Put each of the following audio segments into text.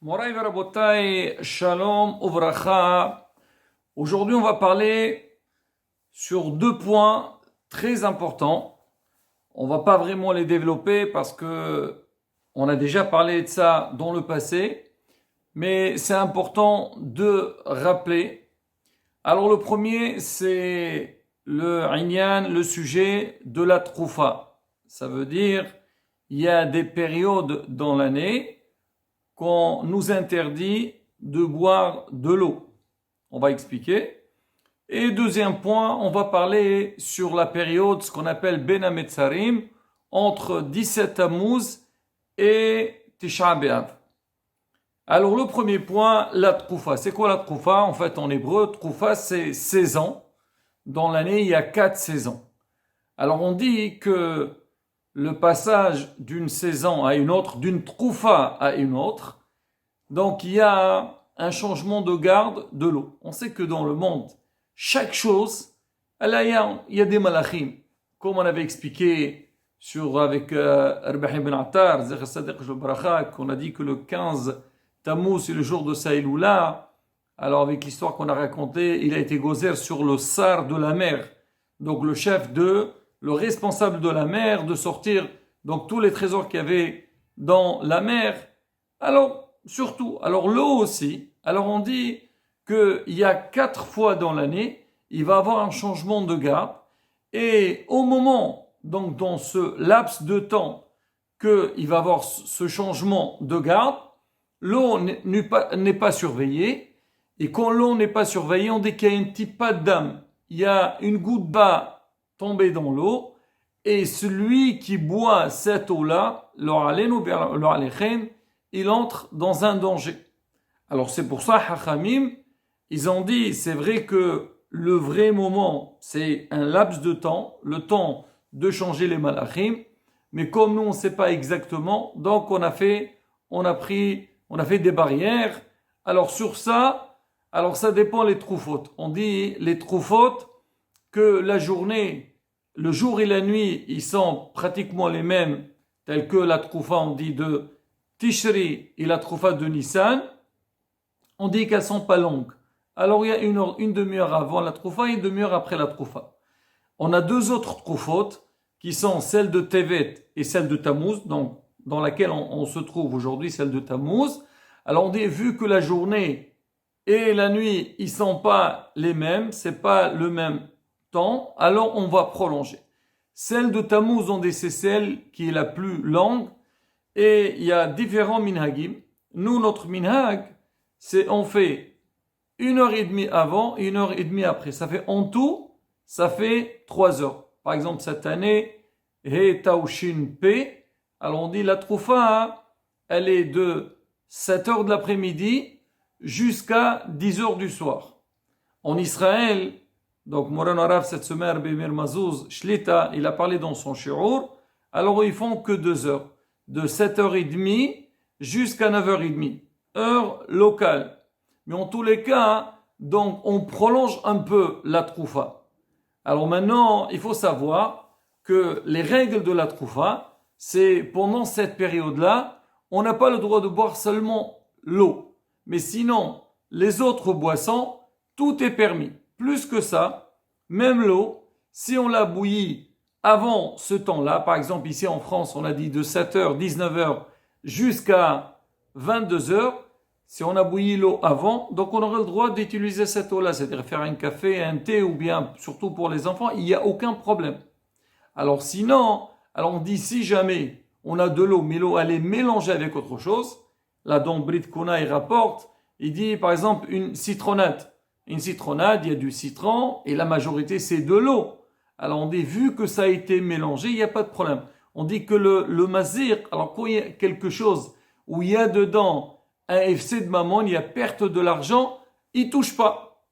Moraï Verabotai, Shalom, Uvracha. Aujourd'hui, on va parler sur deux points très importants. On va pas vraiment les développer parce que on a déjà parlé de ça dans le passé, mais c'est important de rappeler. Alors le premier, c'est le inyan, le sujet de la troufa. Ça veut dire, il y a des périodes dans l'année qu'on nous interdit de boire de l'eau. On va expliquer. Et deuxième point, on va parler sur la période, ce qu'on appelle Ben Hametzarim, entre 17 Tammuz et Tisha B'Av. Alors le premier point, la troufa. C'est quoi la troufa? En fait, en hébreu, troufa, c'est saison. Dans l'année, il y a 4 saisons. Alors on dit que le passage d'une saison à une autre, d'une troufa à une autre, donc il y a un changement de garde de l'eau. On sait que dans le monde, chaque chose, il y a des malachim. Comme on avait expliqué avec Rabbi ibn Attar, qu'on a dit que le 15 Tammuz, c'est le jour de Saïloula. Alors avec l'histoire qu'on a racontée, il a été gozer sur le sar de la mer. Donc le responsable de la mer, de sortir donc tous les trésors qu'il y avait dans la mer. Alors l'eau aussi, alors on dit qu'il y a 4 fois dans l'année, il va avoir un changement de garde, et au moment, donc dans ce laps de temps qu'il va avoir ce changement de garde, l'eau n'est pas surveillée, et quand l'eau n'est pas surveillée, on dit qu'il y a une petite patte d'âme, il y a une goutte bas tombée dans l'eau, et celui qui boit cette eau-là, il entre dans un danger. Alors c'est pour ça, Hachamim, ils ont dit, c'est vrai que le vrai moment, c'est un laps de temps, le temps de changer les malachim, mais comme nous on ne sait pas exactement, donc on a fait des barrières. Alors sur ça, alors ça dépend les troufautes. On dit les troufautes que la journée, le jour et la nuit, ils sont pratiquement les mêmes, tels que la troufa, on dit de Tishri et la troufa de Nissan, on dit qu'elles sont pas longues. Alors il y a une demi-heure avant la troufa et une demi-heure après la troufa. On a deux autres troufautes qui sont celle de Tevet et celle de Tammuz, donc dans laquelle on se trouve aujourd'hui, celle de Tammuz. Alors on dit, vu que la journée et la nuit, ils sont pas les mêmes, c'est pas le même temps, alors on va prolonger. Celle de Tammuz, on dit, c'est celle qui est la plus longue, et il y a différents minhagim. Nous, notre minhag, c'est on fait 1h30 avant et 1h30 après. Ça fait en tout, ça fait 3 heures. Par exemple, cette année, He Taushin P. Alors on dit la troufa, elle est de 7h de l'après-midi jusqu'à 10h du soir. En Israël, donc Moran Arav cette semaine, Rabbi Meir Mazouz, Shlita, il a parlé dans son shiur, alors ils font que 2 heures. De 7h30 jusqu'à 9h30, heure locale. Mais en tous les cas, donc on prolonge un peu la troufa. Alors maintenant, il faut savoir que les règles de la troufa, c'est pendant cette période-là, on n'a pas le droit de boire seulement l'eau. Mais sinon, les autres boissons, tout est permis. Plus que ça, même l'eau, si on la bouillit avant ce temps-là, par exemple ici en France, on a dit de 7h, 19h jusqu'à 22h, si on a bouilli l'eau avant, donc on aurait le droit d'utiliser cette eau-là, c'est-à-dire faire un café, un thé ou bien, surtout pour les enfants, il n'y a aucun problème. Alors sinon, alors on dit si jamais on a de l'eau, mais l'eau elle est mélangée avec autre chose, là dont Brit Kuna il rapporte, il dit par exemple une citronnade. Une citronnade, il y a du citron et la majorité c'est de l'eau. Alors on dit, vu que ça a été mélangé, il n'y a pas de problème. On dit que le mazir, alors quand il y a quelque chose où il y a dedans un FC de mammon, il y a perte de l'argent, il touche pas.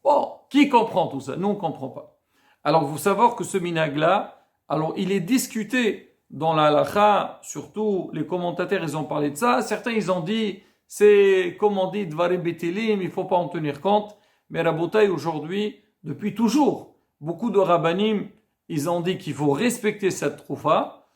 Bon, qui comprend tout ça? Nous, on ne comprend pas. Alors, vous savez que ce minhag-là, alors il est discuté dans la halakha, surtout les commentateurs, ils ont parlé de ça. Certains, ils ont dit, c'est comme on dit, dvarim betelim, il ne faut pas en tenir compte. Mais Rabotai, aujourd'hui, depuis toujours, beaucoup de rabbanim, ils ont dit qu'il faut respecter cette troufa.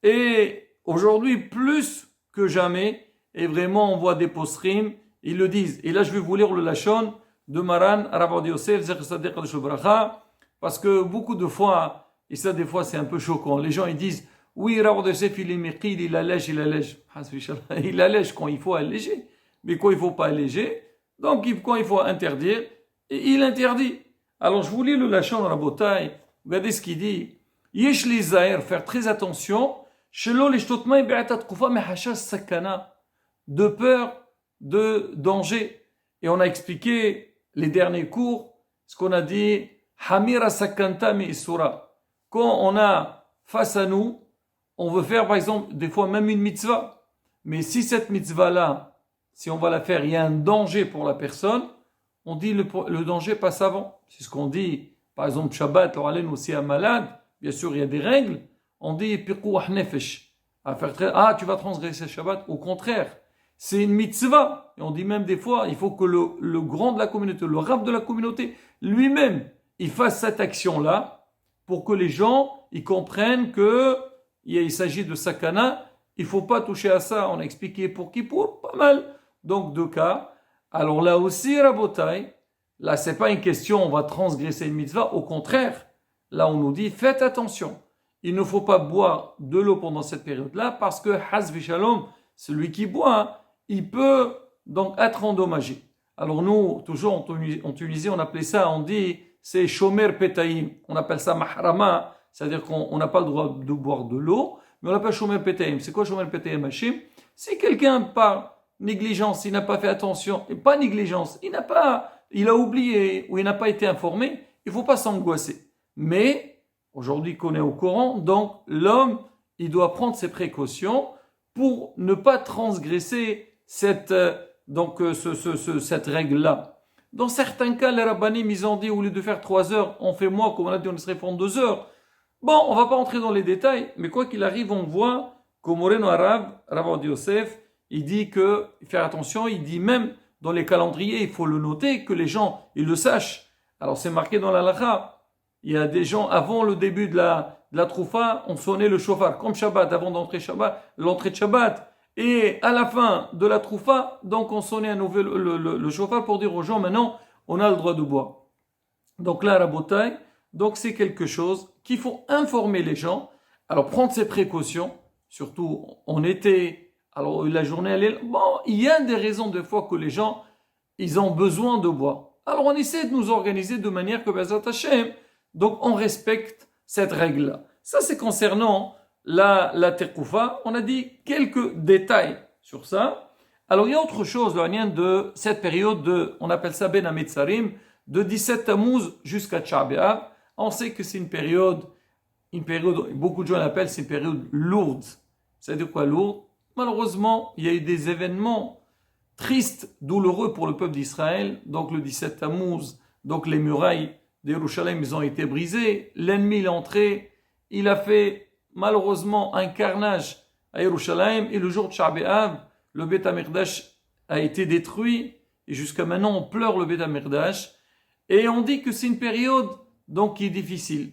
Et aujourd'hui, plus que jamais, et vraiment on voit des posrim, ils le disent. Et là je vais vous lire le Lachon de Maran, Rav Ovadia Yosef, Zecher Tzaddik Kadosh Bracha, parce que beaucoup de fois, et ça des fois c'est un peu choquant, les gens ils disent, oui Rav Ovadia Yosef il est miqil, il allège. Il allège quand il faut alléger, mais quand il ne faut pas alléger, donc quand il faut interdire, et il interdit. Alors je vous lis le Lachon Rabotai, regardez ce qu'il dit. Yesh li zaher, faire très attention, shelo lishtot maim be'atat tkufa mehashash sakana, de peur de danger. Et on a expliqué les derniers cours, ce qu'on a dit, hamira sakanta mi isura. Quand on a face à nous, on veut faire par exemple des fois même une mitzvah, mais si cette mitzvah-là, si on va la faire, il y a un danger pour la personne, on dit le danger passe avant. C'est ce qu'on dit, par exemple Shabbat, l'oralen aussi un malade, bien sûr il y a des règles, on dit piqouah nefesh, tu vas transgresser Shabbat, au contraire, c'est une mitzvah, et on dit même des fois, il faut que le grand de la communauté, le rab de la communauté, lui-même, il fasse cette action-là, pour que les gens, ils comprennent que il s'agit de sakana, il ne faut pas toucher à ça, on a expliqué pour qui, pour pas mal, donc deux cas. Alors là aussi, Rabotai, là c'est pas une question, on va transgresser une mitzvah, au contraire, là on nous dit, faites attention, il ne faut pas boire de l'eau pendant cette période-là, parce que, hasvi shalom, celui qui boit, il peut donc être endommagé. Alors nous, toujours en Tunisie, on appelait ça, on dit, c'est shomer petaim, on appelle ça mahrama, c'est-à-dire qu'on n'a pas le droit de boire de l'eau, mais on l'appelle shomer petaim. C'est quoi shomer petaim, Hachim? Si quelqu'un par négligence, il n'a pas fait attention, et pas négligence, il a oublié ou il n'a pas été informé, il ne faut pas s'angoisser. Mais, aujourd'hui qu'on est au courant, donc l'homme, il doit prendre ses précautions pour ne pas transgresser cette règle-là. Dans certains cas, les rabbanim, ils ont dit, au lieu de faire 3 heures, on fait moins, comme on a dit, on serait fait en 2 heures. Bon, on va pas entrer dans les détails, mais quoi qu'il arrive, on voit qu'au Moreno Arabe, Rav Ovadia Yosef, il dit que, faire attention, il dit même dans les calendriers, il faut le noter, que les gens, ils le sachent. Alors c'est marqué dans la halakha, il y a des gens, avant le début de la troufa, on sonnait le shofar, comme Shabbat, avant l'entrée de Shabbat, et à la fin de la troufa, donc on sonnait à nouveau le shofar pour dire aux gens, maintenant, on a le droit de boire. Donc là, Rabotai, donc c'est quelque chose qu'il faut informer les gens, alors prendre ses précautions, surtout en été, alors la journée, il y a des raisons de fois que les gens, ils ont besoin de boire. Alors on essaie de nous organiser de manière que, Bezat Hashem, donc on respecte cette règle-là. Ça c'est concernant la terkoufa. On a dit quelques détails sur ça. Alors il y a autre chose, le lien de cette période on appelle ça Ben Hametzarim, de 17 Tammuz jusqu'à Tisha B'Av. On sait que c'est une période, beaucoup de gens l'appellent, c'est une période lourde. C'est de quoi lourde? Malheureusement, il y a eu des événements tristes, douloureux pour le peuple d'Israël. Donc le 17 Tammuz, donc les murailles d'Yerushalayim, ils ont été brisées. L'ennemi est entré, il a fait malheureusement un carnage à Yerushalayim. Et le jour de Tisha B'Av, le Beit HaMikdash a été détruit. Et jusqu'à maintenant, on pleure le Beit HaMikdash. Et on dit que c'est une période donc qui est difficile.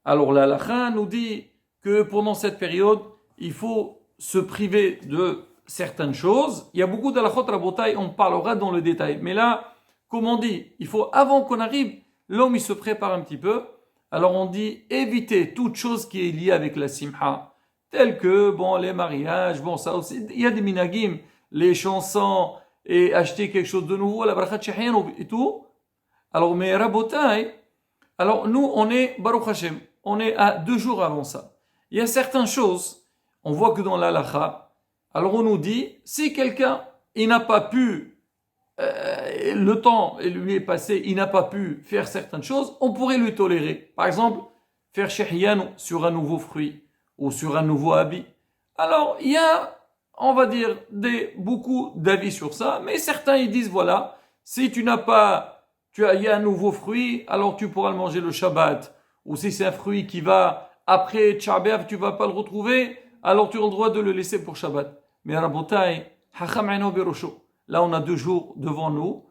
Alors la halakha nous dit que pendant cette période, il faut se priver de certaines choses. Il y a beaucoup d'halakhot rabotai, on parlera dans le détail. Mais là, comme on dit, il faut, avant qu'on arrive, l'homme il se prépare un petit peu. Alors on dit éviter toute chose qui est liée avec la simha, telle que les mariages, ça aussi, il y a des minagim, les chansons et acheter quelque chose de nouveau, la bracha tchihyan et tout. Alors mais rabotai, alors nous on est Baruch Hashem, on est à 2 jours avant ça. Il y a certaines choses, on voit que dans la halakha, alors on nous dit, si quelqu'un il n'a pas pu le temps lui est passé, il n'a pas pu faire certaines choses, on pourrait lui tolérer. Par exemple, faire shehyan sur un nouveau fruit ou sur un nouveau habit. Alors, il y a, on va dire, beaucoup d'avis sur ça, mais certains ils disent, voilà, si tu n'as pas, il y a un nouveau fruit, alors tu pourras le manger le Shabbat. Ou si c'est un fruit qui va, après Tisha B'Av, tu vas pas le retrouver, alors tu as le droit de le laisser pour Shabbat. Mais Rabotai, hacham aino berosho. Là, on a 2 jours devant nous.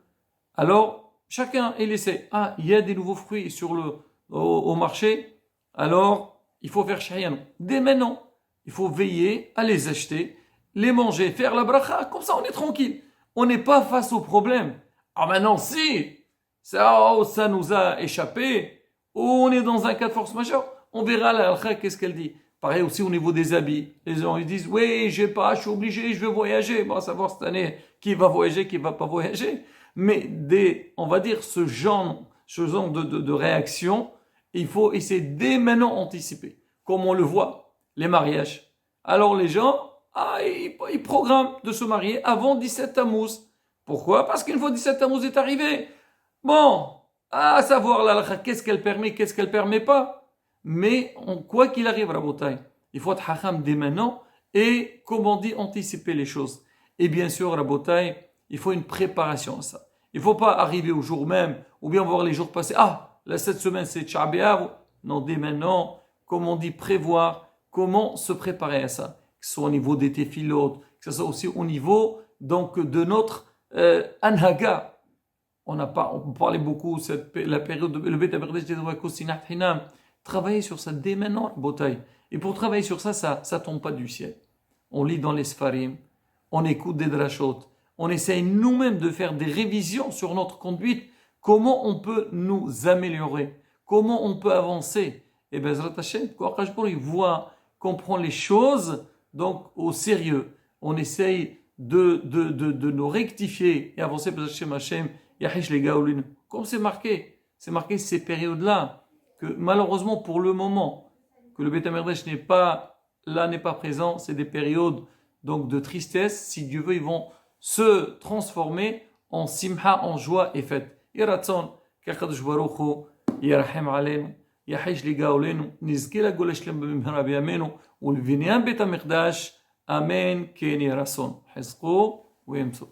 Alors, chacun est laissé. Il y a des nouveaux fruits au marché. Alors, il faut faire shehyan. Dès maintenant, il faut veiller à les acheter. les manger, faire la bracha, comme ça on est tranquille. On n'est pas face au problème. Ah maintenant si, ça nous a échappé, ou on est dans un cas de force majeure, on verra la halakha, qu'est-ce qu'elle dit. Pareil aussi au niveau des habits. Les gens ils disent, oui, j'ai pas, je suis obligé, je veux voyager. Bon, à savoir cette année, qui va voyager, qui va pas voyager. Mais on va dire, ce genre de réaction, il faut essayer dès maintenant anticiper. Comme on le voit, les mariages. Alors les gens, ils programment de se marier avant 17 Tammuz. Pourquoi? Parce qu'une fois 17 Tammuz est arrivé, bon, à savoir la halakha, qu'est-ce qu'elle permet, qu'est-ce qu'elle permet pas. Mais quoi qu'il arrive, Rabotai, il faut être hacham dès maintenant et, comme on dit, anticiper les choses. Et bien sûr, Rabotai, il faut une préparation à ça. Il ne faut pas arriver au jour même ou bien voir les jours passer. Ah, là, cette semaine, c'est Tisha B'Av. Non, dès maintenant, comme on dit, prévoir comment se préparer à ça. Que ce soit au niveau des téphilotes, que ce soit aussi au niveau donc, de notre anhaga. On parlait beaucoup la période de le Beit HaMikdash de Sinat Hinam. Travailler sur ça dès maintenant, Botaï. Et pour travailler sur ça, ça tombe pas du ciel. On lit dans les Sfarim, on écoute des drashot, on essaye nous-mêmes de faire des révisions sur notre conduite, comment on peut nous améliorer, comment on peut avancer. Et Bezrat Hashem, il voit, comprend les choses donc au sérieux. On essaye de nous rectifier et avancer. Bezrat Hashem, Yahish les Gaoulin. Comme c'est marqué ces périodes-là, que malheureusement pour le moment, que le Beit HaMikdash n'est pas présent, c'est des périodes donc de tristesse. Si Dieu veut, ils vont se transformer en simha, en joie et fête. Yeratzon, qu'Akadosh Baruch Hu yirachem aleinu, yahish li gaolenu, nizke la gola shlem b'mimhara b'yameinu, ulvinyan Beit HaMikdash, amen ken yeratzon. Hizqu v'yemsu.